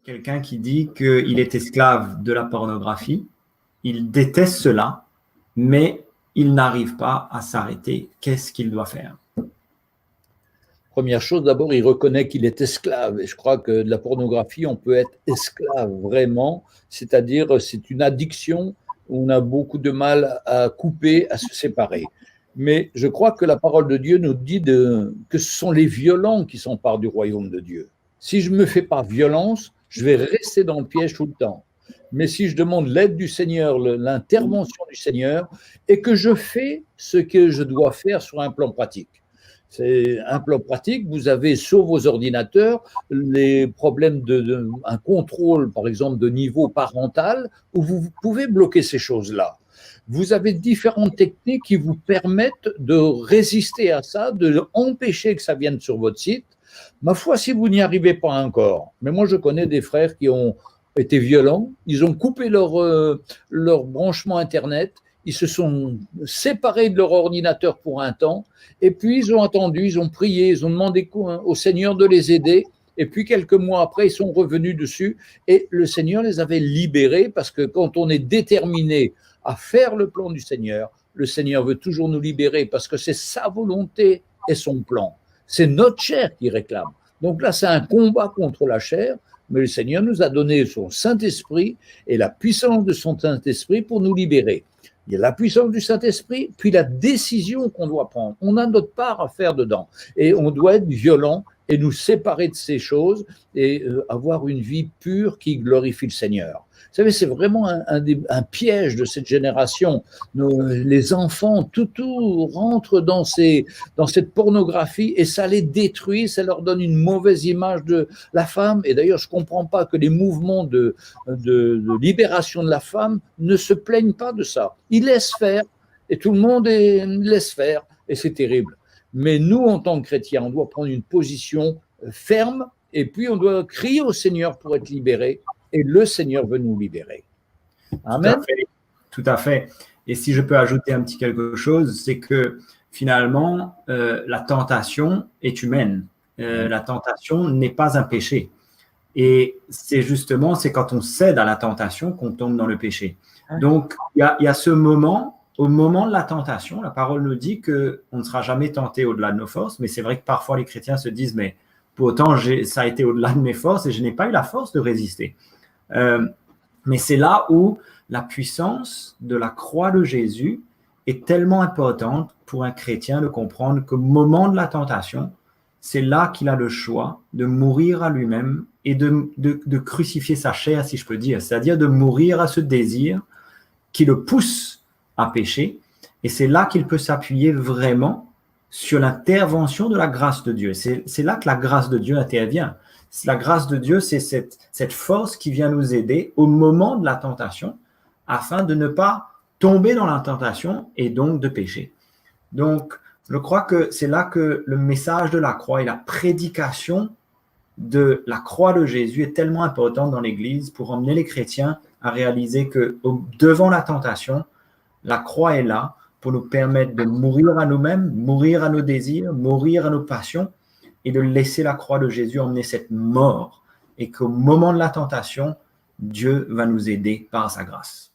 Quelqu'un qui dit qu'il est esclave de la pornographie, il déteste cela, mais il n'arrive pas à s'arrêter. Qu'est-ce qu'il doit faire? Première chose, d'abord, il reconnaît qu'il est esclave. Et je crois que de la pornographie, on peut être esclave vraiment. C'est-à-dire, c'est une addiction où on a beaucoup de mal à couper, à se séparer. Mais je crois que la parole de Dieu nous dit que ce sont les violents qui s'emparent du royaume de Dieu. Si je ne me fais pas violence, je vais rester dans le piège tout le temps. Mais si je demande l'aide du Seigneur, l'intervention du Seigneur, et que je fais ce que je dois faire sur un plan pratique. C'est un plan pratique, vous avez sur vos ordinateurs les problèmes un contrôle, par exemple, de niveau parental, où vous pouvez bloquer ces choses-là. Vous avez différentes techniques qui vous permettent de résister à ça, de empêcher que ça vienne sur votre site. Ma foi, si vous n'y arrivez pas encore, mais moi je connais des frères qui ont été violents, ils ont coupé leur branchement Internet, ils se sont séparés de leur ordinateur pour un temps, et puis ils ont attendu, ils ont prié, ils ont demandé au Seigneur de les aider, et puis quelques mois après, ils sont revenus dessus, et le Seigneur les avait libérés, parce que quand on est déterminé à faire le plan du Seigneur, le Seigneur veut toujours nous libérer, parce que c'est sa volonté et son plan. C'est notre chair qui réclame. Donc là, c'est un combat contre la chair, mais le Seigneur nous a donné son Saint-Esprit et la puissance de son Saint-Esprit pour nous libérer. Il y a la puissance du Saint-Esprit, puis la décision qu'on doit prendre. On a notre part à faire dedans. Et on doit être violent et nous séparer de ces choses et avoir une vie pure qui glorifie le Seigneur. Vous savez, c'est vraiment un piège de cette génération. Les enfants, tout rentre dans cette pornographie et ça les détruit, ça leur donne une mauvaise image de la femme. Et d'ailleurs, je ne comprends pas que les mouvements de libération de la femme ne se plaignent pas de ça. Ils laissent faire et tout le monde laisse faire et c'est terrible. Mais nous, en tant que chrétiens, on doit prendre une position ferme et puis on doit crier au Seigneur pour être libérés. Et le Seigneur veut nous libérer. Amen. Tout à fait. Et si je peux ajouter un petit quelque chose, c'est que finalement, la tentation est humaine. La tentation n'est pas un péché. Et c'est quand on cède à la tentation qu'on tombe dans le péché. Donc, il y a ce moment, au moment de la tentation, la parole nous dit qu'on ne sera jamais tenté au-delà de nos forces, mais c'est vrai que parfois les chrétiens se disent, mais pour autant, ça a été au-delà de mes forces et je n'ai pas eu la force de résister. Mais c'est là où la puissance de la croix de Jésus est tellement importante pour un chrétien de comprendre qu'au moment de la tentation, c'est là qu'il a le choix de mourir à lui-même et de crucifier sa chair, si je peux dire, c'est-à-dire de mourir à ce désir qui le pousse à pécher. Et c'est là qu'il peut s'appuyer vraiment sur l'intervention de la grâce de Dieu. C'est là que la grâce de Dieu intervient. La grâce de Dieu, c'est cette force qui vient nous aider au moment de la tentation afin de ne pas tomber dans la tentation et donc de pécher. Donc, je crois que c'est là que le message de la croix et la prédication de la croix de Jésus est tellement important dans l'Église pour emmener les chrétiens à réaliser que devant la tentation, la croix est là pour nous permettre de mourir à nous-mêmes, mourir à nos désirs, mourir à nos passions, et de laisser la croix de Jésus emmener cette mort. Et qu'au moment de la tentation, Dieu va nous aider par sa grâce.